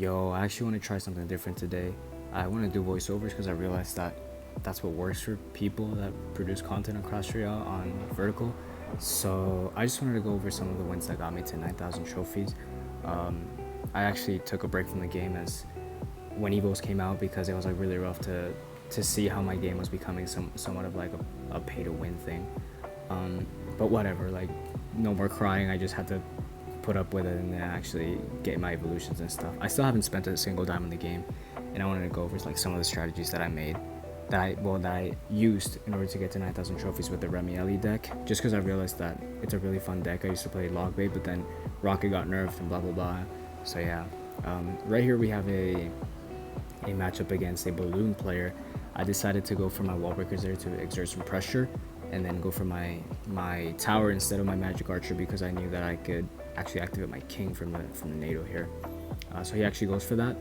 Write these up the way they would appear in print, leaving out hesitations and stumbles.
Yo, I actually want to try something different today. I want to do voiceovers because I realized that that's what works for people that produce content across Korea on vertical. So I just wanted to go over some of the wins that got me to 9,000 trophies. Um, I actually took a break from the game as when Evos came out because it was like really rough to see how my game was becoming somewhat of like a pay to win thing. But whatever, like no more crying. I just had to put up with it and then actually get my evolutions and stuff. I still haven't spent a single dime in the game, and I wanted to go over like some of the strategies that I made, that I used in order to get to 9,000 trophies with the Remi deck. Just because I realized that it's a really fun deck. I used to play log bait, but then Rocket got nerfed and blah blah blah. So yeah, right here we have a matchup against a balloon player. I decided to go for my wall breakers there to exert some pressure, and then go for my tower instead of my magic archer because I knew that I could actually activate my king from the NATO here. So he actually goes for that,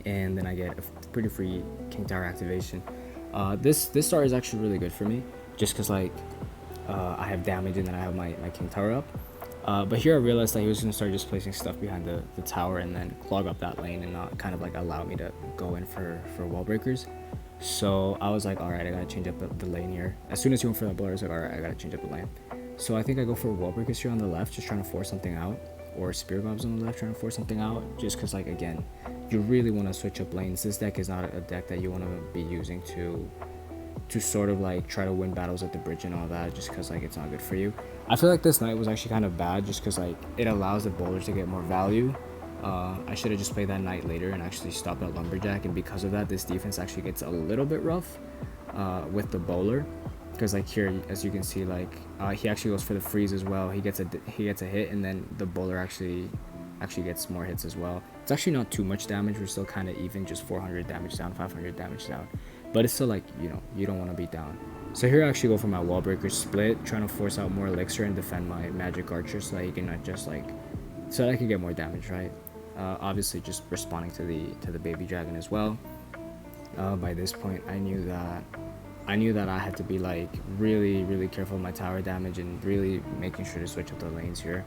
and then I get a pretty free king tower activation. This star is actually really good for me just because like I have damage and then I have my king tower up. But here I realized that he was going to start just placing stuff behind the tower and then clog up that lane and not kind of like allow me to go in for wall breakers. So I was like, alright, I gotta change up the lane here. As soon as he went for that blower, I was like, alright, I gotta change up the lane. So I think I go for wall breakers here on the left, just trying to force something out. Or spear gobs on the left, trying to force something out. Just because, like, again, you really want to switch up lanes. This deck is not a deck that you want to be using to sort of like try to win battles at the bridge and all that, just because like it's not good for you. I feel like this knight was actually kind of bad just because like it allows the bowlers to get more value. I should have just played that knight later and actually stopped that lumberjack, and because of that this defense actually gets a little bit rough with the bowler, because like here as you can see, like he actually goes for the freeze as well. He gets a hit, and then the bowler actually gets more hits as well. It's actually not too much damage. We're still kind of even, just 400 damage down, 500 damage down, but it's still like, you know, you don't want to be down. So here I actually go for my wall breaker split, trying to force out more elixir and defend my magic archer so that he can just like, so that I can get more damage, right? Obviously just responding to the baby dragon as well. By this point I knew that I had to be like really careful with my tower damage and really making sure to switch up the lanes here.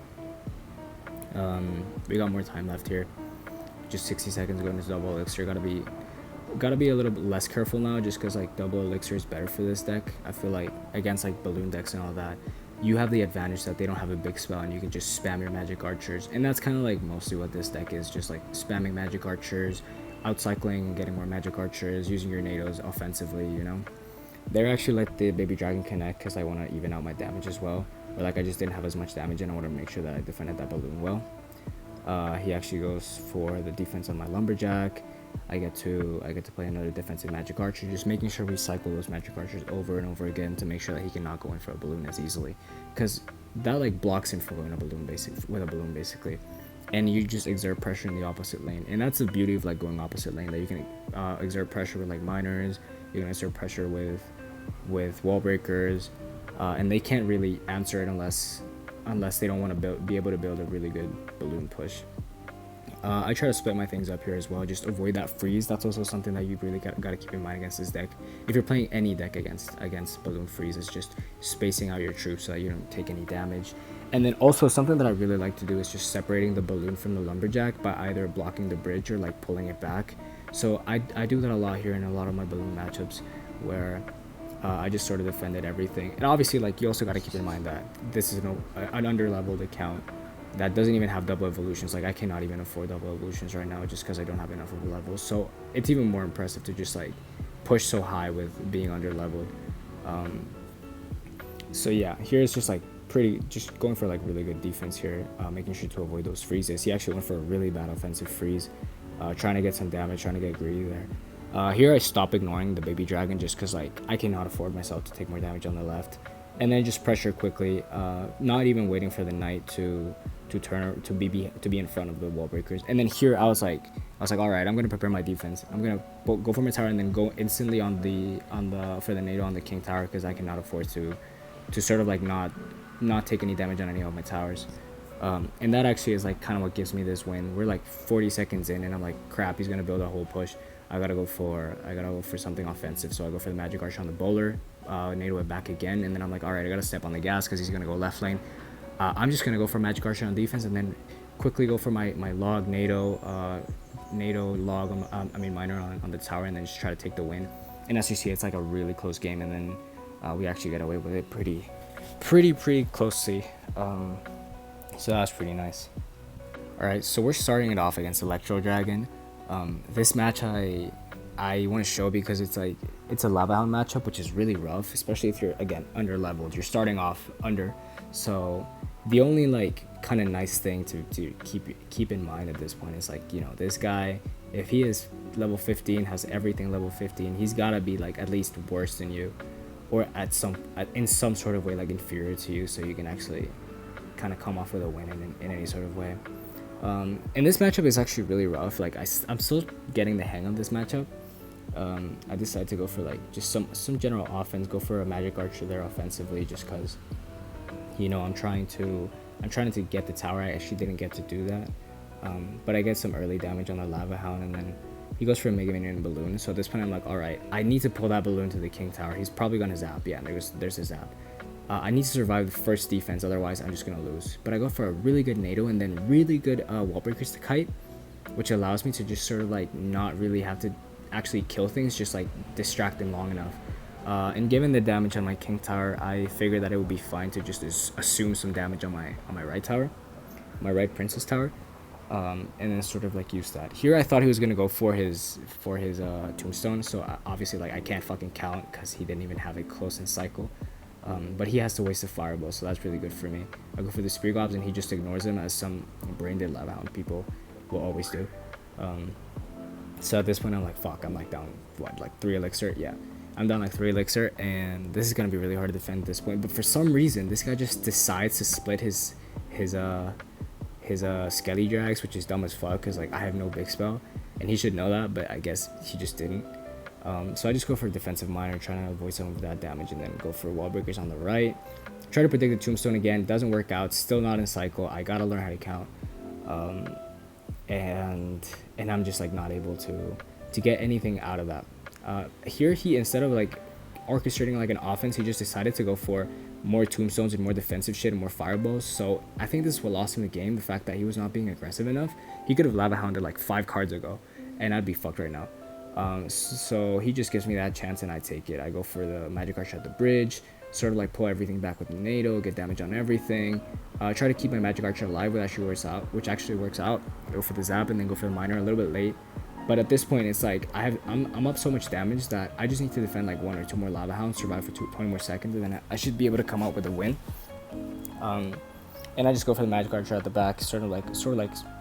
We got more time left here, just 60 seconds going to double elixir. Gotta be a little bit less careful now, just because like double elixir is better for this deck. I feel like against like balloon decks and all that, you have the advantage that they don't have a big spell and you can just spam your magic archers, and that's kind of like mostly what this deck is, just like spamming magic archers, outcycling, getting more magic archers, using your nados offensively, you know. They actually let the baby dragon connect because I want to even out my damage as well, or like I just didn't have as much damage and I want to make sure that I defended that balloon well. He actually goes for the defense on my lumberjack. I get to play another defensive magic archer, just making sure we cycle those magic archers over and over again to make sure that he cannot go in for a balloon as easily, because that like blocks him from going with a balloon basically, and you just exert pressure in the opposite lane. And that's the beauty of like going opposite lane, that you can exert pressure with like miners, you can exert pressure with wall breakers, and they can't really answer it unless they don't want to be able to build a really good balloon push. I try to split my things up here as well, just avoid that freeze. That's also something that you really got to keep in mind against this deck. If you're playing any deck against balloon freeze, it's just spacing out your troops so that you don't take any damage. And then also something that I really like to do is just separating the balloon from the lumberjack by either blocking the bridge or like pulling it back. So I do that a lot here in a lot of my balloon matchups, where I just sort of defended everything. And obviously like you also got to keep in mind that this is an under-leveled account that doesn't even have double evolutions. Like I cannot even afford double evolutions right now just because I don't have enough of a level. So it's even more impressive to just like push so high with being under leveled. So yeah, here's just like just going for like really good defense here, making sure to avoid those freezes. He actually went for a really bad offensive freeze, trying to get some damage, trying to get greedy there. Here I stop ignoring the baby dragon just because like I cannot afford myself to take more damage on the left, and then just pressure quickly, not even waiting for the knight to be in front of the wall breakers. And then here I was like all right, I'm gonna prepare my defense. I'm gonna go for my tower and then go instantly on the for the NATO on the king tower, because I cannot afford to sort of like not take any damage on any of my towers. And that actually is like kind of what gives me this win. We're like 40 seconds in and I'm like, crap, he's gonna build a whole push. I gotta go for something offensive. So I go for the magic archer on the bowler, NATO it back again, and then I'm like, all right, I gotta step on the gas because he's gonna go left lane. I'm just gonna go for magic archer on defense and then quickly go for my log NATO, NATO log, minor on the tower, and then just try to take the win. And as you see, it's like a really close game, and then we actually get away with it pretty closely. So that's pretty nice. All right, so we're starting it off against Electro Dragon. This match I want to show because it's a Lava Hound matchup, which is really rough, especially if you're, again, under leveled. You're starting off under, so the only like kind of nice thing to keep in mind at this point is like, you know, this guy, if he is level 15, has everything level 15, he's gotta be like at least worse than you, or in some sort of way like inferior to you, so you can actually kind of come off with a win in any sort of way. And this matchup is actually really rough. Like I'm still getting the hang of this matchup. I decided to go for like just some general offense, go for a Magic Archer there offensively, just because, you know, I'm trying to get the tower. I actually didn't get to do that, but I get some early damage on the Lava Hound, and then he goes for a Mega Minion and Balloon. So at this point I'm like, all right, I need to pull that balloon to the King Tower. He's probably gonna zap. Yeah, there's a zap. I need to survive the first defense, otherwise I'm just gonna lose. But I go for a really good NATO and then really good wall breakers to kite, which allows me to just sort of like not really have to actually kill things, just like distract them long enough. And given the damage on my King Tower, I figured that it would be fine to just assume some damage on my right tower, my right Princess Tower, and then sort of like use that. Here I thought he was gonna go for his Tombstone, so obviously like I can't fucking count because he didn't even have it close in cycle. But he has to waste a Fireball, so that's really good for me. I go for the Spear Globs and he just ignores them, as some brain dead Lava Hound people will always do. So at this point I'm like, fuck, I'm like down, what, like 3 elixir? Yeah, I'm down like 3 elixir, and this is gonna be really hard to defend at this point. But for some reason, this guy just decides to split his Skelly Drags, which is dumb as fuck, because like I have no big spell, and he should know that, but I guess he just didn't. So I just go for a defensive miner, trying to avoid some of that damage, and then go for wall breakers on the right. Try to predict the Tombstone again, doesn't work out, still not in cycle. I gotta learn how to count. And I'm just like not able to get anything out of that. Here he, instead of like orchestrating like an offense, he just decided to go for more Tombstones and more defensive shit and more Fireballs. So I think this is what lost him the game, the fact that he was not being aggressive enough. He could have Lava Hounded like 5 cards ago, and I'd be fucked right now. So he just gives me that chance, and I take it. I go for the Magic Archer at the bridge, sort of like pull everything back with the NATO, get damage on everything. Try to keep my Magic Archer alive, which actually works out. I go for the zap and then go for the miner a little bit late. But at this point, it's like I'm up so much damage that I just need to defend like 1 or 2 more Lava Hounds, survive for 20 more seconds, and then I should be able to come out with a win. And I just go for the Magic Archer at the back, sort of like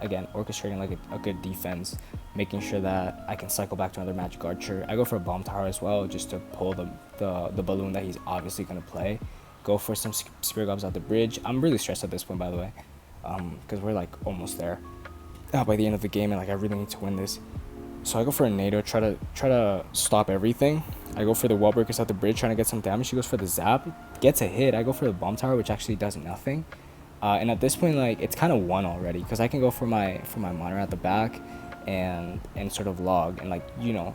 again orchestrating like a good defense, making sure that I can cycle back to another Magic Archer. I go for a Bomb Tower as well, just to pull the balloon that he's obviously gonna play. Go for some Spear Globs at the bridge. I'm really stressed at this point, by the way, because we're like almost there by the end of the game, and like I really need to win this. So I go for a NATO, try to stop everything. I go for the wall breakers at the bridge, trying to get some damage. He goes for the zap, gets a hit. I go for the Bomb Tower, which actually does nothing. And at this point, like it's kind of won already, because I can go for my miner at the back, and sort of log, and like, you know,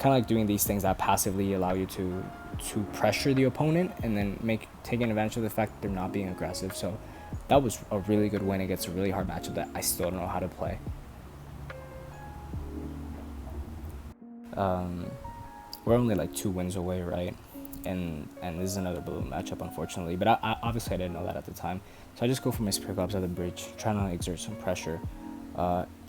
kind of like doing these things that passively allow you to pressure the opponent, and then taking advantage of the fact that they're not being aggressive. So that was a really good win against a really hard matchup that I still don't know how to play. We're only like 2 wins away, right? And this is another balloon matchup, unfortunately. But I obviously I didn't know that at the time. So I just go for my Spear Globs at the bridge, trying to exert some pressure.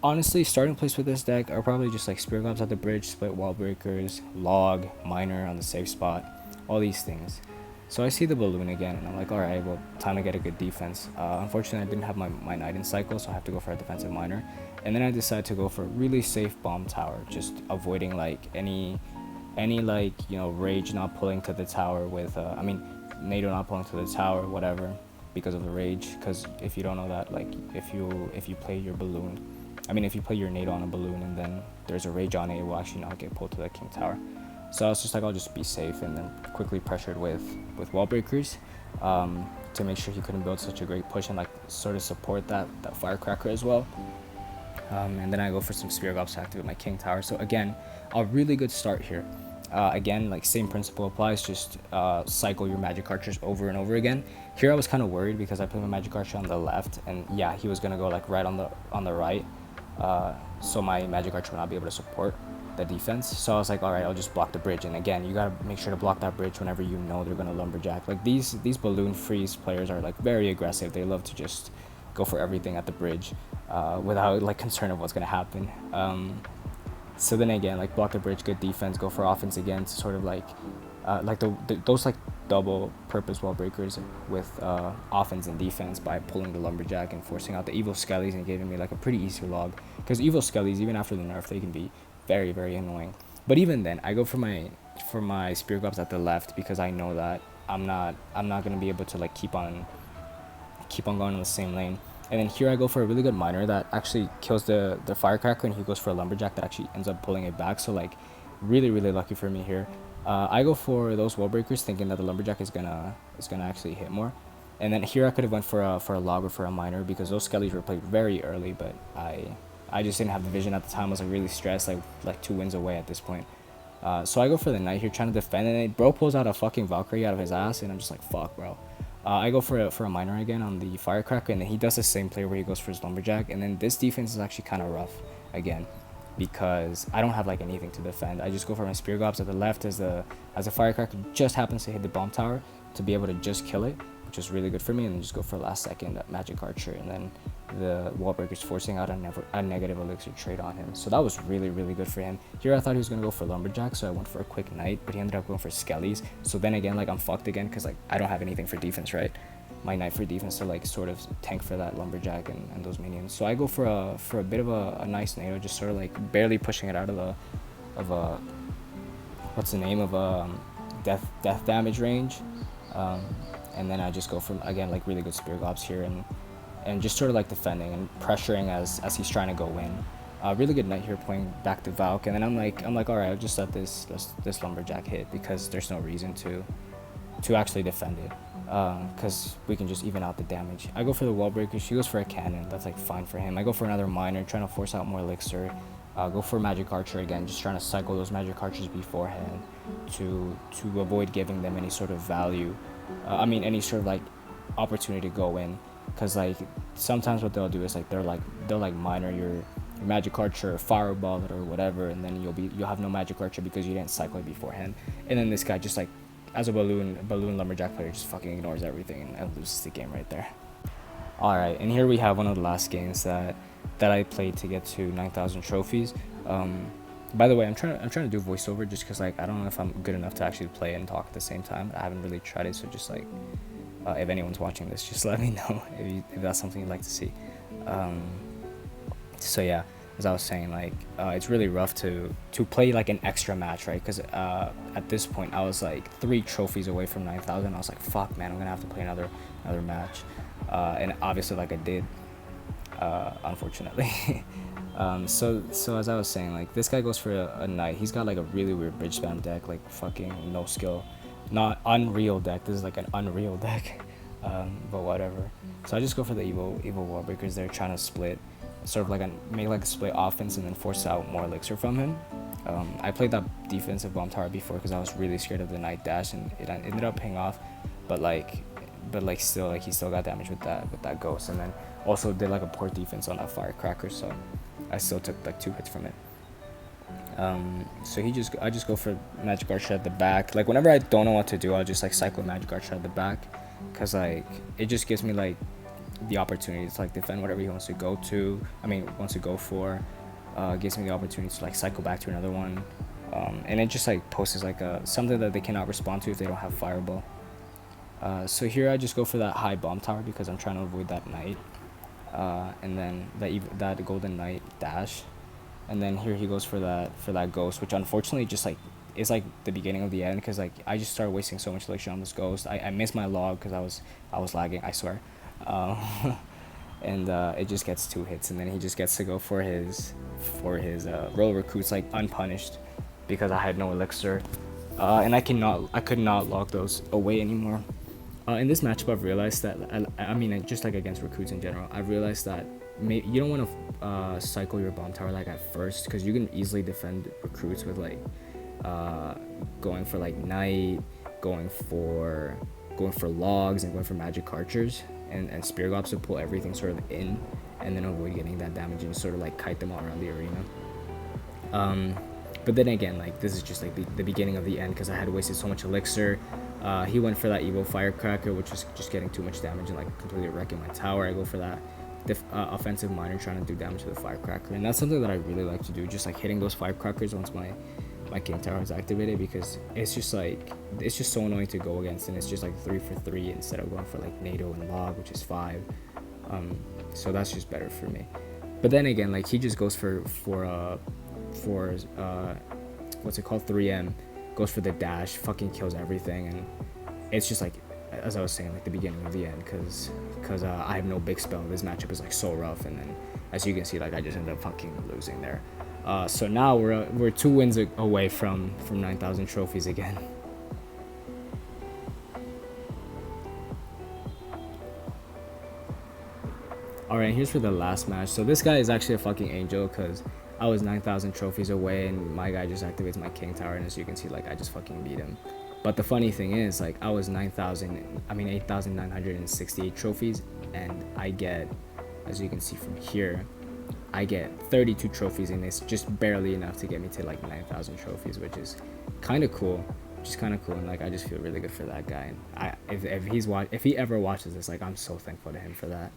Honestly, starting place with this deck are probably just like Spear Globs at the bridge, split wall breakers, log, miner on the safe spot, all these things. So I see the balloon again, and I'm like, all right, well, time to get a good defense. Unfortunately, I didn't have my knight in cycle, so I have to go for a defensive miner. And then I decide to go for a really safe Bomb Tower, just avoiding like any like, you know, rage not pulling to the tower with NATO not pulling to the tower, whatever, because of the rage. Because if you don't know that, like if you play your balloon, if you play your NATO on a balloon and then there's a rage on it, it will actually not get pulled to the King Tower. So I was just like, I'll just be safe, and then quickly pressured with wall breakers to make sure he couldn't build such a great push, and like sort of support that firecracker as well. And then I go for some Spear Globs to activate my King Tower. So again, a really good start here. Again, like same principle applies, just cycle your Magic Archers over and over again. Here I was kind of worried because I put my Magic Archer on the left, and yeah, he was gonna go like right on the right. so my magic archer will not be able to support the defense. So I was like, all right, I'll just block the bridge. And again, you gotta make sure to block that bridge whenever you know they're gonna lumberjack. Like these balloon freeze players are like very aggressive. They love to just go for everything at the bridge without like concern of what's gonna happen. So then again, like block the bridge, good defense, go for offense again to sort of like those like double purpose wall breakers with offense and defense by pulling the lumberjack and forcing out the evil skellies and giving me like a pretty easy log, because evil skellies, even after the nerf, they can be very, very annoying. But even then, I go for my spear gloves at the left because I know that I'm not gonna be able to like keep on going in the same lane. And then here I go for a really good miner that actually kills the firecracker, and he goes for a lumberjack that actually ends up pulling it back. So like really, really lucky for me here. I go for those wall breakers thinking that the lumberjack is gonna actually hit more. And then here I could have went for a log or for a miner because those skellies were played very early, but I just didn't have the vision at the time. I was like really stressed, like 2 wins away at this point. So I go for the knight here trying to defend, and bro pulls out a fucking Valkyrie out of his ass, and I'm just like, fuck, bro. I go for a miner again on the firecracker, and then he does the same play where he goes for his lumberjack. And then this defense is actually kind of rough again because I don't have like anything to defend. I just go for my spear globs at the left as the firecracker just happens to hit the bomb tower to be able to just kill it, which is really good for me, and then just go for last second that magic archer, and then the wall breaker's forcing out a negative elixir trade on him. So that was really, really good for him. Here I thought he was going to go for lumberjack, so I went for a quick knight, but he ended up going for skellies. So then again, like I'm fucked again because like I don't have anything for defense, right? My knight for defense to like sort of tank for that lumberjack and those minions. So I go for a bit of a nice NATO, just sort of like barely pushing it out of a what's the name of death damage range. And then I just go for again like really good spear globs here and just sort of like defending and pressuring as he's trying to go in. Really good knight here playing back to Valk, and then I'm like all right, I'll just let this lumberjack hit because there's no reason to actually defend it, because we can just even out the damage. I go for the wall breaker, she goes for a cannon, that's like fine for him. I go for another miner trying to force out more elixir. Go for magic archer again, just trying to cycle those magic archers beforehand to avoid giving them any sort of value, any sort of like opportunity to go in, because like sometimes what they'll do is like they'll miner your magic archer, fireball it or whatever, and then you'll have no magic archer because you didn't cycle it beforehand. And then this guy just like as a balloon lumberjack player just fucking ignores everything and loses the game right there. All right, and here we have one of the last games that I played to get to 9,000 trophies. By the way, I'm trying to do voiceover just because like I don't know if I'm good enough to actually play and talk at the same time. I haven't really tried it, so just like if anyone's watching this, just let me know if that's something you'd like to see. So yeah, as I was saying, like it's really rough to play like an extra match, right? Because at this point I was like 3 trophies away from 9,000. I was like, fuck, man, I'm gonna have to play another match, and obviously like I did, unfortunately. So as I was saying, like this guy goes for a knight. He's got like a really weird bridge spam deck, like fucking no skill, not Unreal deck. This is like an Unreal deck, but whatever. So I just go for the evil wall breakers. They're trying to split, sort of like make like a split offense and then force out more elixir from him. I played that defensive bomb tower before because I was really scared of the knight dash, and it ended up paying off. But still, like he still got damage with that ghost, and then also did like a poor defense on that firecracker. So I still took like 2 hits from it. So I just go for magic archer at the back. Like whenever I don't know what to do, I'll just like cycle magic archer at the back, because like it just gives me like the opportunity to like defend whatever he wants to go for. Gives me the opportunity to like cycle back to another one, and it just like poses like something that they cannot respond to if they don't have fireball. So here I just go for that high bomb tower because I'm trying to avoid that knight, and then that golden knight dash, and then here he goes for that ghost, which unfortunately just like is like the beginning of the end, because like I just started wasting so much elixir on this ghost. I missed my log because I was lagging, I swear. And it just gets 2 hits, and then he just gets to go for his royal recruits like unpunished because I had no elixir, and I could not lock those away anymore. In this matchup, I've realized that just like against recruits in general, I've realized that you don't want to cycle your bomb tower like at first, because you can easily defend recruits with like going for like knight, going for logs, and going for magic archers and spear globs to pull everything sort of in, and then avoid getting that damage and sort of like kite them all around the arena. But then again, like this is just like the beginning of the end because I had wasted so much elixir. He went for that evil firecracker, which was just getting too much damage and like completely wrecking my tower. I go for that offensive miner trying to do damage to the firecracker, and that's something that I really like to do, just like hitting those firecrackers once my king tower is activated, because it's just so annoying to go against, and it's just like 3 for 3 instead of going for like NATO and log, which is 5. So that's just better for me. But then again, like he just goes for what's it called, 3M, goes for the dash, fucking kills everything, and it's just like, as I was saying, like the beginning of the end, because I have no big spell. This matchup is like so rough, and then as you can see, like I just ended up fucking losing there. So now we're 2 wins away from 9,000 trophies again. Alright, here's for the last match. So this guy is actually a fucking angel, because I was 9,000 trophies away, and my guy just activates my king tower, and as you can see, like I just fucking beat him. But the funny thing is, like I was 8,968 trophies, and I get, as you can see from here, I get 32 trophies, and it's just barely enough to get me to like 9,000 trophies, which is kind of cool. And like I just feel really good for that guy. And if he ever watches this, like I'm so thankful to him for that.